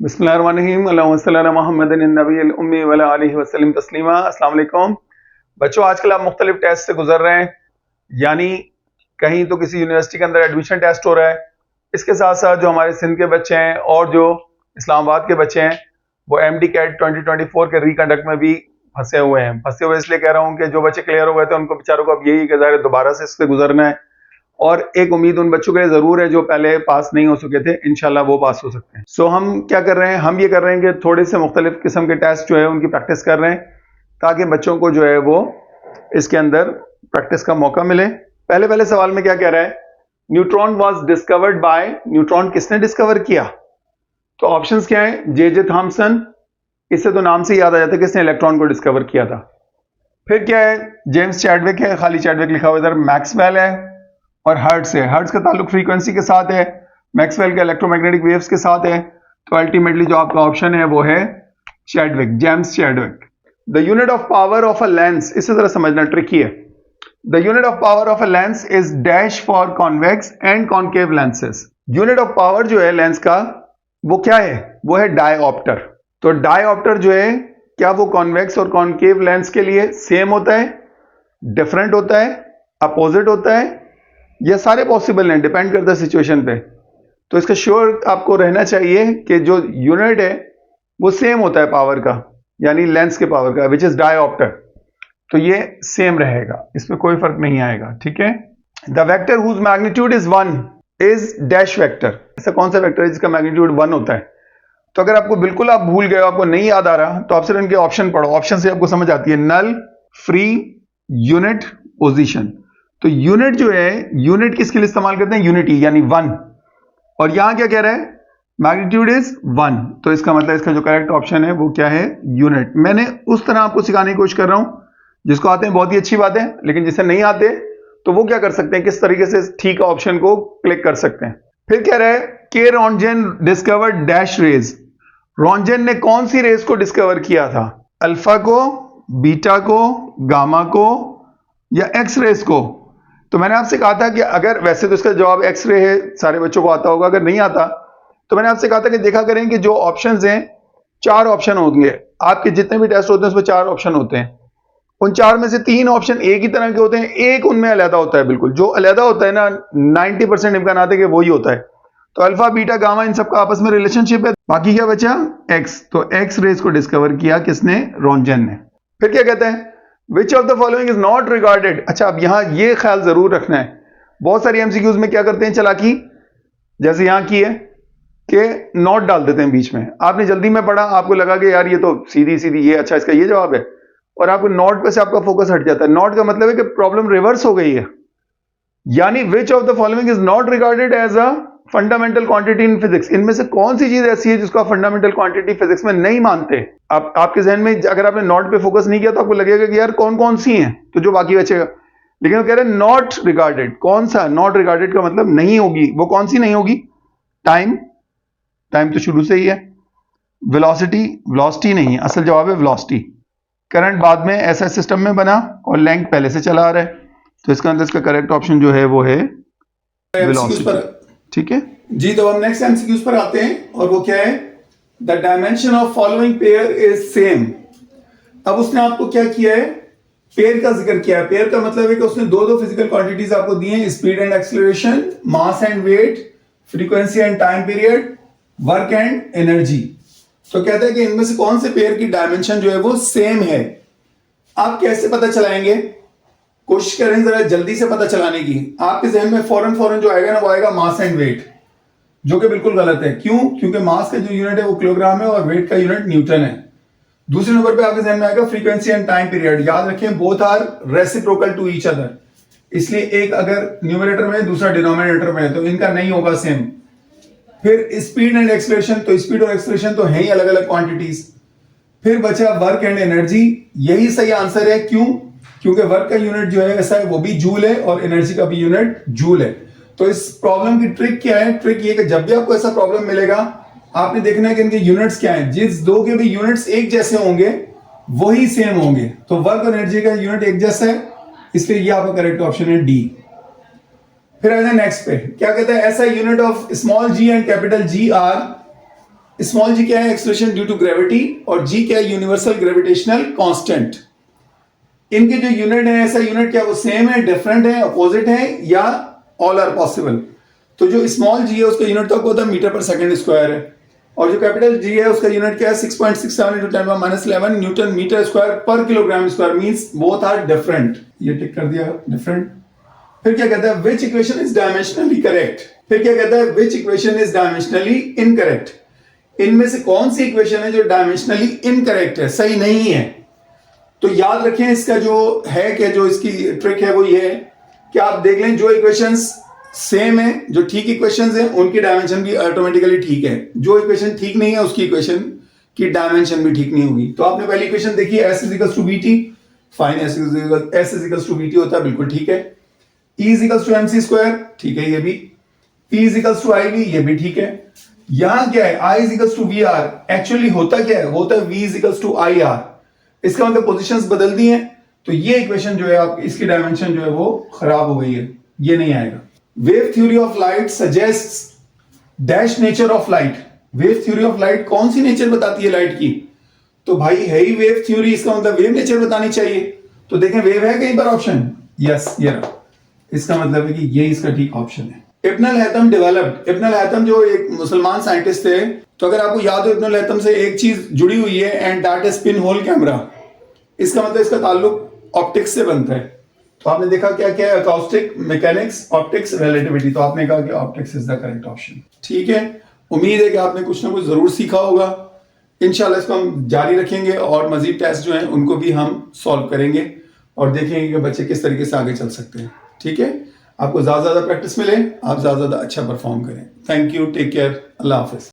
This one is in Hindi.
बिस्मिल्लाहिर्रहमानिर्रहीम अल्लाहुम्मा सल्ली अला मुहम्मदिन नबील उम्मी व अला आलिहि वसल्लम तस्लीमा। अस्सलाम वालेकुम बच्चों, आजकल आप मुख्तलिफ टेस्ट से गुजर रहे हैं, यानी कहीं तो किसी यूनिवर्सिटी के अंदर एडमिशन टेस्ट हो रहा है। इसके साथ साथ जो हमारे सिंध के बच्चे हैं और जो इस्लामाबाद के बच्चे हैं वो MD कैट 2024 के रिकंडक्ट में भी फंसे हुए हैं। फंसे हुए इसलिए कह रहा हूँ कि जो बच्चे क्लियर हो गए थे उनको बेचारों को अब यही कि ज़ाहिर है दोबारा से इससे गुजरना है, और एक उम्मीद उन बच्चों के लिए जरूर है जो पहले पास नहीं हो सके थे, इंशाल्लाह वो पास हो सकते हैं। सो हम क्या कर रहे हैं, हम ये कर रहे हैं कि थोड़े से मुख्तलिफ किस्म के टेस्ट जो है उनकी प्रैक्टिस कर रहे हैं ताकि बच्चों को जो है वो इसके अंदर प्रैक्टिस का मौका मिले। पहले सवाल में क्या कह रहा है, neutron was discovered by, neutron किसने डिस्कवर किया? तो ऑप्शंस क्या है, जे थॉमसन, इससे तो नाम से याद आ जाता है किसने इलेक्ट्रॉन को डिस्कवर किया था। फिर क्या है, जेम्स चैडविक है, खाली चैडविक लिखा हुआ इधर, मैक्सवेल है और हर्ट्ज है। हर्ट्ज का ताल्लुक फ्रीक्वेंसी के साथ है, मैक्सवेल का इलेक्ट्रोमैग्नेटिक वेव्स के साथ है। तो अल्टीमेटली जो आपका ऑप्शन है वो है Chadwick, James Chadwick. The unit of power of a lens, इसे जरा समझना ट्रिकी है। The unit of power of a lens is dash for convex and concave lenses. Unit of power जो है लेंस का वो क्या है, वो है डायऑप्टर। तो डायऑप्टर जो है क्या वो कॉन्वेक्स और कॉन्केव लेंस के लिए सेम होता है, डिफरेंट होता है, अपोजिट होता है? ये सारे पॉसिबल हैं, डिपेंड करता है सिचुएशन पे। तो इसका श्योर आपको रहना चाहिए कि जो यूनिट है वो सेम होता है पावर का, यानी लेंस के पावर का, विच इज डायऑप्टर। तो ये सेम रहेगा, इसमें कोई फर्क नहीं आएगा, ठीक है। The vector whose magnitude is 1 is dash vector. ऐसा कौन सा वेक्टर है जिसका मैग्नीट्यूड 1 होता है? तो अगर आपको बिल्कुल आप भूल गए, आपको नहीं याद आ रहा, तो आप सिर्फ इनके ऑप्शन पढ़ो, ऑप्शन से आपको समझ आती है। नल, फ्री, यूनिट, पोजीशन। तो यूनिट जो है, यूनिट किसके लिए इस्तेमाल करते हैं? यूनिटी यानी 1। और यहां क्या कह रहा है, मैग्नीट्यूड इज 1। तो इसका मतलब इसका जो करेक्ट ऑप्शन है वो क्या है, यूनिट। मैंने उस तरह आपको सिखाने की कोशिश कर रहा हूं, जिसको आते हैं बहुत ही अच्छी बात है, लेकिन जिसे नहीं आते तो वो क्या कर सकते हैं, किस तरीके से ठीक ऑप्शन को क्लिक कर सकते हैं। फिर कह रहा है के Roentgen discovered dash raise. Roentgen ने कौन सी रेस को डिस्कवर किया था? अल्फा को, बीटा को, गामा को या एक्स रेस को? तो मैंने आपसे कहा था कि अगर, वैसे तो इसका जवाब एक्स रे है, सारे बच्चों को आता होगा, अगर नहीं आता तो मैंने आपसे कहा था कि देखा करें कि जो ऑप्शंस हैं 4 ऑप्शन होंगे। आपके जितने भी टेस्ट होते हैं उसमें 4 ऑप्शन होते हैं, उन 4 में से 3 ऑप्शन एक ही तरह के होते हैं, एक उनमें अलहदा होता है। बिल्कुल जो अलहदा होता है ना, 90% इम्कान आते हैं कि वही होता है। तो अल्फा, बीटा, गामा, इन सबका आपस में रिलेशनशिप है। बाकी क्या बचा, एक्स। तो एक्स रेस को डिस्कवर किया किसने? रॉन्जेन ने। फिर क्या कहते हैं, विच of the following is not regarded. अच्छा, अब यहां ये ख्याल जरूर रखना है, बहुत सारी एमसीक्यूज में क्या करते हैं चालाकी, जैसे यहां की है कि नॉट डाल देते हैं बीच में। आपने जल्दी में पढ़ा, आपको लगा कि यार ये तो सीधी सीधी ये, अच्छा इसका ये जवाब है, और आपको नॉट पे से आपका फोकस हट जाता है। नॉट का मतलब है कि प्रॉब्लम रिवर्स हो गई है, यानी which of the following is not regarded as a fundamental quantity in physics. इनमें से कौन सी चीज ऐसी है जिसको आप फंडामेंटल क्वांटिटी फिजिक्स में नहीं मानते? आपके जहन में अगर आपने नॉट पे फोकस नहीं किया तो आपको लगेगा कि यार कौन कौन सी हैं, तो जो बाकी बचेगा। लेकिन वो कह रहे हैं नॉट रिगार्डेड। कौन सा नॉट रिगार्डेड का मतलब नहीं होगी, वो कौन सी नहीं होगी? टाइम, टाइम तो शुरू से ही है। वेलोसिटी, वेलोसिटी नहीं है, असल जवाब है वेलोसिटी। करंट बाद में ऐसा सिस्टम में बना और लेंथ पहले से चला आ रहा है, तो इसका अंदर इसका करेक्ट ऑप्शन जो है वो है वेलोसिटी, ठीक है जी। तो हम नेक्स्ट एमसीक्यूज पर आते हैं, और वो क्या है, the dimension of following pair is same. अब उसने आपको क्या किया है, पेयर का जिक्र किया है। पेयर का मतलब है कि उसने दो फिजिकल क्वांटिटीज आपको दी हैं, speed and acceleration, mass and weight, frequency and time period, work and energy. तो कहता है कि इनमें से कौन से पेयर की डायमेंशन जो है वो सेम है। आप कैसे पता चलाएंगे, कोशिश करें जरा जल्दी से पता चलाने की। आपके जहन में फौरन जो आएगा ना, वो आएगा मास एंड वेट, जो कि बिल्कुल गलत है। क्यों? क्योंकि मास का जो यूनिट है वो किलोग्राम है और वेट का यूनिट न्यूटन है। दूसरे नंबर पे आपके जहन में आएगा फ्रीक्वेंसी एंड टाइम पीरियड। याद रखें, both are reciprocal to each other, इसलिए एक अगर न्यूमरेटर में दूसरा डिनोमिनेटर में है तो इनका नहीं होगा सेम। फिर स्पीड एंड एक्सीलरेशन, तो स्पीड और एक्सीलरेशन तो है ही अलग अलग क्वांटिटीज। फिर बचा वर्क एंड एनर्जी, यही सही आंसर है। क्यों? क्योंकि वर्क का यूनिट जो है ऐसा है वो भी जूल है और एनर्जी का भी यूनिट जूल है। तो इस प्रॉब्लम की ट्रिक क्या है? ट्रिक ये कि जब भी आपको ऐसा प्रॉब्लम मिलेगा, आपने देखना है कि इनके यूनिट्स क्या हैं। जिस दो के भी यूनिट्स एक जैसे होंगे वही सेम होंगे। तो वर्क और एनर्जी का यूनिट एक जैसा है, इसलिए ये आपका करेक्ट ऑप्शन है डी। फिर आते हैं नेक्स्ट पे, क्या कहता है, ऐसा unit of small G and capital G are small G क्या है? एक्सलेशन ड्यू टू ग्रेविटी, और जी क्या है? Universal gravitational constant. इनके जो यूनिट है, ऐसा यूनिट क्या वो सेम है, डिफरेंट है, अपोजिट है, या ऑल आर पॉसिबल? तो जो स्मॉल जी है उसका यूनिट तो होता है मीटर पर सेकंड स्क्वायर है, और जो कैपिटल जी है उसका यूनिट क्या है? 6.67 × 10⁻11 न्यूटन मीटर स्क्वायर पर kilogram square. Means both are different. ये टिक कर दिया, डिफरेंट। फिर क्या कहता है? Which equation is dimensionally correct? फिर क्या कहता है? Which equation is dimensionally incorrect? इनमें से कौन सी इक्वेशन है जो डायमेंशनली इनकरेक्ट है, सही नहीं है? तो याद रखें, इसका जो है क्या, जो इसकी ट्रिक है वो ये है कि आप देख लें जो इक्वेशंस सेम है, जो ठीक इक्वेशंस हैं उनकी डायमेंशन भी ऑटोमेटिकली ठीक है। जो इक्वेशन ठीक नहीं है उसकी इक्वेशन की डायमेंशन भी ठीक नहीं होगी। तो आपने पहली इक्वेशन देखी है, S = VT, fine S = VT होता है, बिल्कुल ठीक है। E = MC², ठीक है ये भी। P = IV, ये भी ठीक है। यहां क्या है? I = VR, एक्चुअली होता क्या है? होता है V = IR। इसका मतलब पोजीशंस बदल दी हैं, तो ये इक्वेशन जो है आप, इसकी डायमेंशन जो है वो खराब हो गई है, ये नहीं आएगा। Wave theory of light suggests dash nature of light. Wave theory of light कौन सी नेचर बताती है लाइट की? तो भाई है ही वेव थ्योरी, इसका मतलब वेव नेचर बतानी चाहिए। तो देखें वेव है कहीं पर ऑप्शन? यस, ये रहा। इसका मतलब है कि ये इसका ठीक ऑप्शन है। इब्न अल हैथम डेवलप्ड। इब्न अल हैथम जो एक मुसलमान साइंटिस्ट थे, तो अगर आपको याद हो इब्न अल हैथम से एक चीज जुड़ी हुई है, and that is pin hole camera. इसका मतलब इसका ताल्लुक ऑप्टिक्स से बनता है। तो आपने देखा क्या क्या है? Acoustic, mechanics, optics, relativity. तो आपने कहा कि optics is the correct option. ठीक है, उम्मीद है कि आपने कुछ ना कुछ जरूर सीखा होगा। इंशाल्लाह इसको हम जारी रखेंगे और मजीद टेस्ट जो हैं उनको भी हम सॉल्व करेंगे और देखेंगे कि बच्चे किस तरीके से आगे चल सकते हैं। ठीक है, आपको ज़्यादा से ज़्यादा प्रैक्टिस मिले, आप ज़्यादा से ज़्यादा अच्छा परफॉर्म करें। थैंक यू, टेक केयर, अल्लाह हाफिज़।